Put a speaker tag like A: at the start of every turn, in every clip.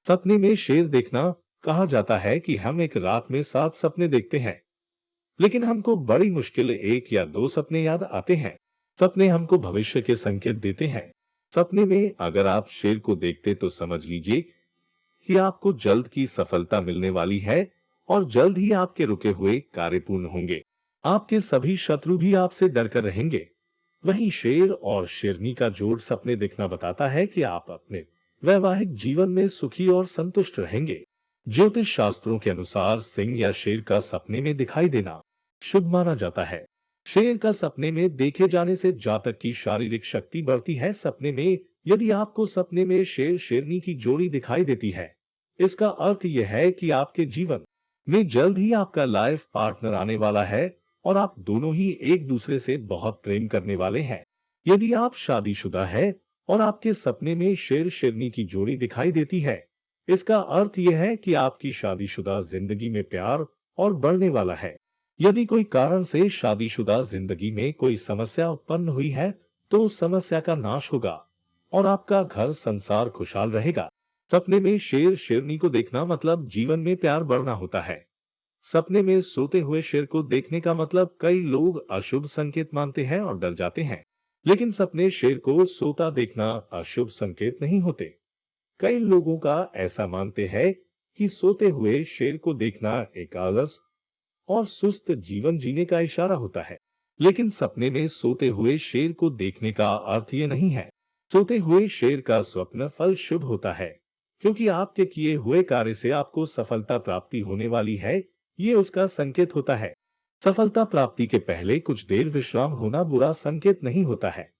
A: सपने में शेर देखना कहा जाता है कि हम एक रात में 7 सपने देखते हैं, लेकिन हमको बड़ी मुश्किल 1 या 2 सपने याद आते हैं। सपने हमको भविष्य के संकेत देते हैं। सपने में अगर आप शेर को देखते तो समझ लीजिए कि आपको जल्द की सफलता मिलने वाली है और जल्द ही आपके रुके हुए कार्य पूर्ण होंगे। आपके सभी शत्रु भी आपसे डरकर रहेंगे। वहीं शेर और शेरनी का जोड़ सपने देखना बताता है कि आप अपने वैवाहिक जीवन में सुखी और संतुष्ट रहेंगे। ज्योतिष शास्त्रों के अनुसार सिंह या शेर का सपने में दिखाई देना शुभ माना जाता है। शेर का सपने में देखे जाने से जातक की शारीरिक शक्ति बढ़ती है। सपने में यदि आपको सपने में शेर शेरनी की जोड़ी दिखाई देती है, इसका अर्थ यह है कि आपके जीवन में जल्द ही आपका लाइफ पार्टनर आने वाला है और आप दोनों ही एक दूसरे से बहुत प्रेम करने वाले हैं। यदि आप शादीशुदा है और आपके सपने में शेर शेरनी की जोड़ी दिखाई देती है, इसका अर्थ यह है कि आपकी शादीशुदा जिंदगी में प्यार और बढ़ने वाला है। यदि कोई कारण से शादीशुदा जिंदगी में कोई समस्या उत्पन्न हुई है, तो उस समस्या का नाश होगा और आपका घर संसार खुशहाल रहेगा। सपने में शेर शेरनी को देखना मतलब जीवन में प्यार बढ़ना होता है। सपने में सोते हुए शेर को देखने का मतलब कई लोग अशुभ संकेत मानते हैं और डर जाते हैं, लेकिन सपने शेर को सोता देखना अशुभ संकेत नहीं होते। कई लोगों का ऐसा मानते हैं कि सोते हुए शेर को देखना एक आलस और सुस्त जीवन जीने का इशारा होता है। लेकिन सपने में सोते हुए शेर को देखने का अर्थ ये नहीं है। सोते हुए शेर का स्वप्न फल शुभ होता है, क्योंकि आपके किए हुए कार्य से आपको सफलता प्राप्ति होने वाली है। ये उसका संकेत होता है। सफलता प्राप्ति के पहले कुछ देर विश्राम होना बुरा संकेत नहीं होता है।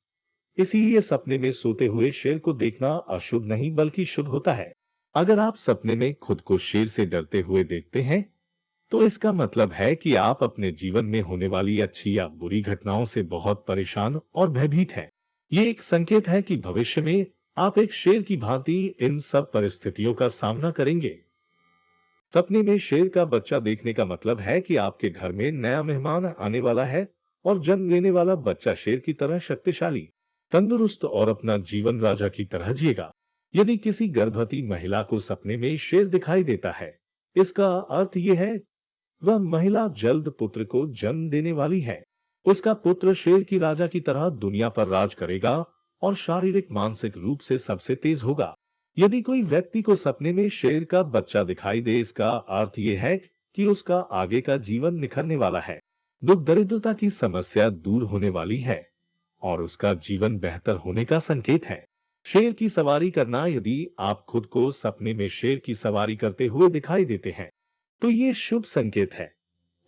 A: इसीलिए सपने में सोते हुए शेर को देखना अशुभ नहीं बल्कि शुभ होता है। अगर आप सपने में खुद को शेर से डरते हुए देखते हैं, तो इसका मतलब है कि आप अपने जीवन में होने वाली अच्छी या बुरी घटनाओं से बहुत परेशान और भयभीत हैं। ये एक संकेत है कि भविष्य में आप एक शेर की भांति इन सब परिस्थितियों का सामना करेंगे। सपने में शेर का बच्चा देखने का मतलब है कि आपके घर में नया मेहमान आने वाला है और जन्म लेने वाला बच्चा शेर की तरह शक्तिशाली, तंदुरुस्त और अपना जीवन राजा की तरह जिएगा। यदि किसी गर्भवती महिला को सपने में शेर दिखाई देता है, इसका अर्थ यह है वह महिला जल्द पुत्र को जन्म देने वाली है। उसका पुत्र शेर की राजा की तरह दुनिया पर राज करेगा और शारीरिक मानसिक रूप से सबसे तेज होगा। यदि कोई व्यक्ति को सपने में शेर का बच्चा दिखाई दे, इसका अर्थ यह है कि उसका आगे का जीवन निखरने वाला है। दुख दरिद्रता की समस्या दूर होने वाली है और उसका जीवन बेहतर होने का संकेत है। शेर की सवारी करना, यदि आप खुद को सपने में शेर की सवारी करते हुए दिखाई देते हैं, तो ये शुभ संकेत है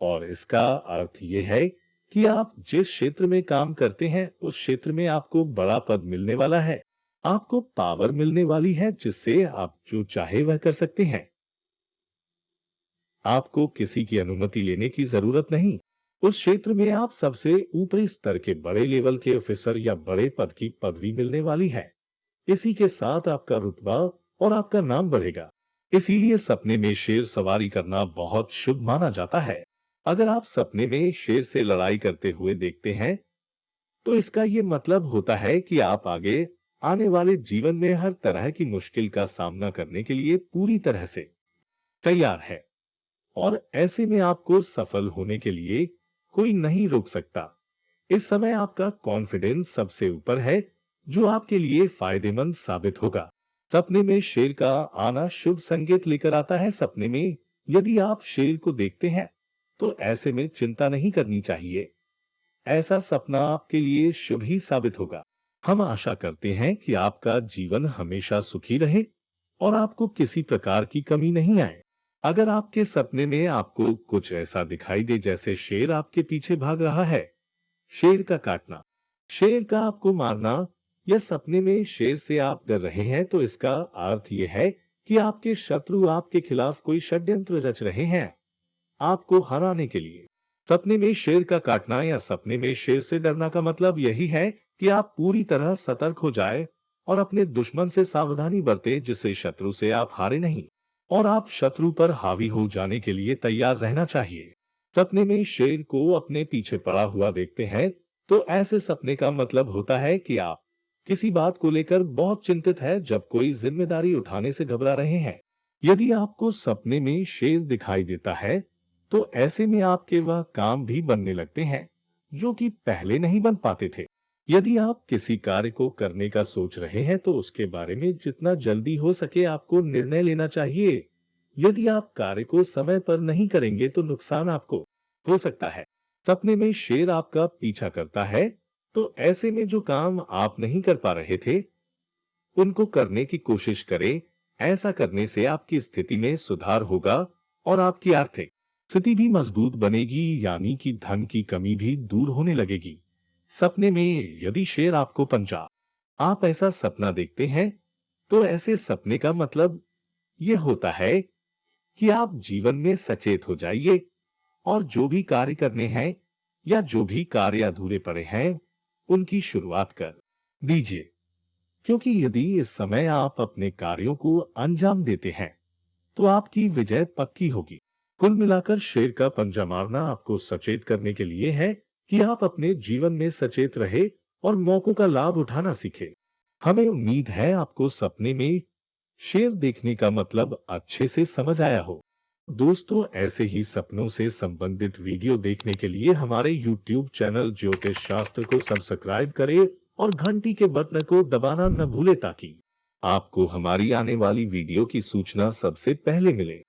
A: और इसका अर्थ ये है कि आप जिस क्षेत्र में काम करते हैं, उस क्षेत्र में आपको बड़ा पद मिलने वाला है। आपको पावर मिलने वाली है, जिससे आप जो चाहे वह कर सकते हैं। आपको किसी की अनुमति लेने की जरूरत नहीं। उस क्षेत्र में आप सबसे ऊपरी स्तर के बड़े लेवल के ऑफिसर या बड़े पद की पदवी मिलने वाली है। इसी के साथ आपका रुतबा और आपका नाम बढ़ेगा। इसीलिए सपने में शेर सवारी करना बहुत शुभ माना जाता है। अगर आप सपने में शेर से लड़ाई करते हुए देखते हैं, तो इसका ये मतलब होता है कि आप आगे आने वाले जीवन में हर तरह की मुश्किल का सामना करने के लिए पूरी तरह से तैयार है और ऐसे में आपको सफल होने के लिए कोई नहीं रोक सकता। इस समय आपका कॉन्फिडेंस सबसे ऊपर है, जो आपके लिए फायदेमंद साबित होगा। सपने में शेर का आना शुभ संकेत लेकर आता है। सपने में यदि आप शेर को देखते हैं, तो ऐसे में चिंता नहीं करनी चाहिए। ऐसा सपना आपके लिए शुभ ही साबित होगा। हम आशा करते हैं कि आपका जीवन हमेशा सुखी रहे और आपको किसी प्रकार की कमी नहीं आए। अगर आपके सपने में आपको कुछ ऐसा दिखाई दे जैसे शेर आपके पीछे भाग रहा है, शेर का काटना, शेर का आपको मारना या सपने में शेर से आप डर रहे हैं, तो इसका अर्थ यह है कि आपके शत्रु आपके खिलाफ कोई षड्यंत्र रच रहे हैं आपको हराने के लिए। सपने में शेर का काटना या सपने में शेर से डरना का मतलब यही है कि आप पूरी तरह सतर्क हो जाए और अपने दुश्मन से सावधानी बरते, जिससे शत्रु से आप हारे नहीं और आप शत्रु पर हावी हो जाने के लिए तैयार रहना चाहिए। सपने में शेर को अपने पीछे पड़ा हुआ देखते हैं, तो ऐसे सपने का मतलब होता है कि आप किसी बात को लेकर बहुत चिंतित है, जब कोई जिम्मेदारी उठाने से घबरा रहे हैं। यदि आपको सपने में शेर दिखाई देता है, तो ऐसे में आपके वह काम भी बनने लगते हैं जो कि पहले नहीं बन पाते थे। यदि आप किसी कार्य को करने का सोच रहे हैं, तो उसके बारे में जितना जल्दी हो सके आपको निर्णय लेना चाहिए। यदि आप कार्य को समय पर नहीं करेंगे, तो नुकसान आपको हो सकता है। सपने में शेर आपका पीछा करता है, तो ऐसे में जो काम आप नहीं कर पा रहे थे, उनको करने की कोशिश करें। ऐसा करने से आपकी स्थिति में सुधार होगा और आपकी आर्थिक स्थिति भी मजबूत बनेगी, यानी कि धन की कमी भी दूर होने लगेगी। सपने में यदि शेर आपको पंचा, आप ऐसा सपना देखते हैं, तो ऐसे सपने का मतलब ये होता है कि आप जीवन में सचेत हो जाइए और जो भी कार्य करने हैं या जो भी कार्य अधूरे पड़े हैं, उनकी शुरुआत कर दीजिए। क्योंकि यदि इस समय आप अपने कार्यों को अंजाम देते हैं, तो आपकी विजय पक्की होगी। कुल मिलाकर शेर का पंजा मारना आपको सचेत करने के लिए है कि आप अपने जीवन में सचेत रहे और मौकों का लाभ उठाना सीखे। हमें उम्मीद है आपको सपने में शेर देखने का मतलब अच्छे से समझ आया हो। दोस्तों, ऐसे ही सपनों से संबंधित वीडियो देखने के लिए हमारे YouTube चैनल ज्योतिष शास्त्र को सब्सक्राइब करें और घंटी के बटन को दबाना न भूलें, ताकि आपको हमारी आने वाली वीडियो की सूचना सबसे पहले मिले।